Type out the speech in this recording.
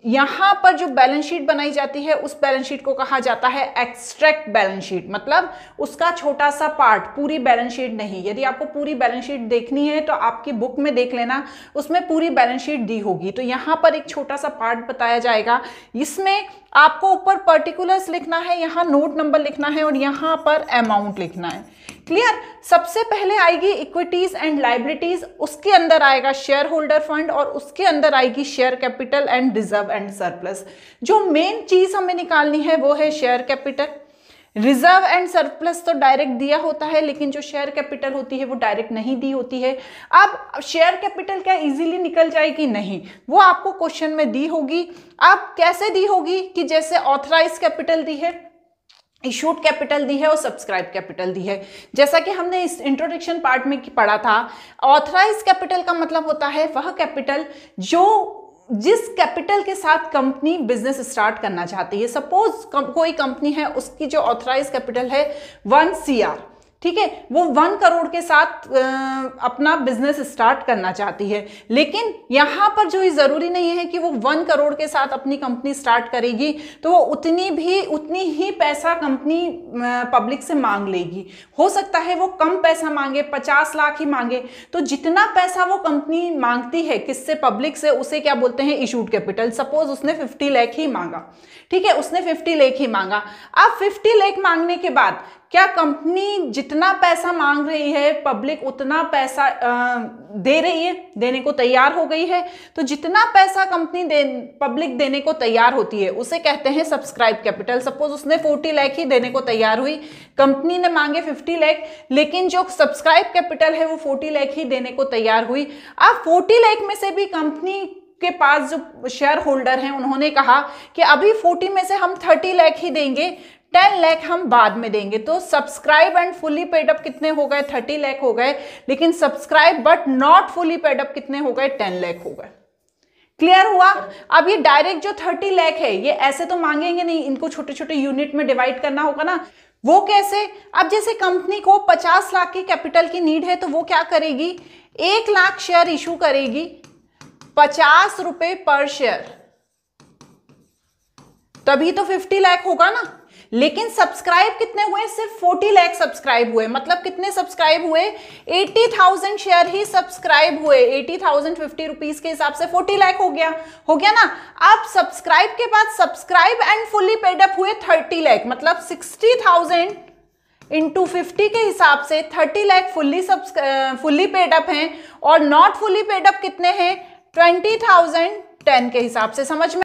यहां पर जो बैलेंस शीट बनाई जाती है उस बैलेंस शीट को कहा जाता है एक्सट्रैक्ट बैलेंस शीट, मतलब उसका छोटा सा पार्ट, पूरी बैलेंस शीट नहीं। यदि आपको पूरी बैलेंस शीट देखनी है तो आपकी बुक में देख लेना, उसमें पूरी बैलेंस शीट दी होगी। तो यहां पर एक छोटा सा पार्ट बताया जाएगा, इसमें आपको ऊपर पर्टिकुलर्स लिखना है, यहाँ नोट नंबर लिखना है और यहाँ पर अमाउंट लिखना है। क्लियर? सबसे पहले आएगी इक्विटीज एंड लायबिलिटीज, उसके अंदर आएगा शेयर होल्डर फंड और उसके अंदर आएगी share capital and reserve and surplus. जो मेन चीज हमें निकालनी है वो है share capital. Reserve and surplus तो डायरेक्ट दिया होता है, लेकिन जो शेयर कैपिटल होती है वो डायरेक्ट नहीं दी होती है। अब शेयर कैपिटल क्या इजीली निकल जाएगी? नहीं, वो आपको क्वेश्चन में दी होगी। अब कैसे दी होगी कि जैसे ऑथराइज कैपिटल दी है, इशूड कैपिटल दी है और सब्सक्राइब कैपिटल दी है। जैसा कि हमने इस इंट्रोडक्शन पार्ट में पढ़ा था, ऑथराइज कैपिटल का मतलब होता है वह कैपिटल जिस कैपिटल के साथ कंपनी बिजनेस स्टार्ट करना चाहती है। सपोज कोई कंपनी है, उसकी जो ऑथराइज कैपिटल है 1 CR, ठीक है, वो 1 करोड़ के साथ अपना बिजनेस स्टार्ट करना चाहती है। लेकिन यहां पर जो ये जरूरी नहीं है कि वो 1 करोड़ के साथ अपनी कंपनी स्टार्ट करेगी तो वो उतनी ही पैसा कंपनी पब्लिक से मांग लेगी। हो सकता है वो कम पैसा मांगे, 50 लाख ही मांगे। तो जितना पैसा वो कंपनी मांगती है किससे? पब्लिक से, उसे क्या बोलते हैं? Issued capital. सपोज उसने 50 लाख ही मांगा, ठीक है, उसने 50 लाख ही मांगा। अब 50 लाख मांगने के बाद क्या कंपनी जितना पैसा मांग रही है पब्लिक उतना पैसा दे रही है, देने को तैयार हो गई है? तो जितना पैसा कंपनी पब्लिक देने को तैयार होती है उसे कहते हैं सब्सक्राइब कैपिटल। सपोज उसने 40 लाख ही देने को तैयार हुई, कंपनी ने मांगे 50 लाख, लेकिन जो सब्सक्राइब कैपिटल है वो 40 लाख ही देने को तैयार हुई। अब 40 लाख में से भी कंपनी के पास जो शेयर होल्डर हैं उन्होंने कहा कि अभी 40 में से हम 30 लाख ही देंगे, 10 लाख हम बाद में देंगे। तो subscribe and fully paid up कितने हो गए? 30 लाख हो गए, लेकिन subscribe but not fully paid up कितने हो गए? 10 लाख हो गए। क्लियर हुआ? अब ये डायरेक्ट जो 30 लाख है ये ऐसे तो मांगेंगे नहीं, इनको छोटे छोटे यूनिट में डिवाइड करना होगा ना। वो कैसे? अब जैसे कंपनी को 50 लाख की कैपिटल की नीड है तो वो क्या करेगी? 1 लाख शेयर इशू करेगी, 50 रुपए पर शेयर, तभी तो 50 लाख होगा ना। लेकिन सब्सक्राइब कितने हुए? सिर्फ 40 लाख सब्सक्राइब हुए। मतलब कितने सब्सक्राइब हुए? 80,000 शेयर ही सब्सक्राइब हुए। 80,000 50 रुपीज के हिसाब से 40 लाख हो गया ना। अब सब्सक्राइब के बाद subscribe and fully paid up हुए 30 लाख, मतलब 60,000 इंटू 50 के हिसाब से 30 लाख फुल्ली पेड अप हैं और नॉट फुली पेड अप कितने हैं? 20,010 के हिसाब से। समझ में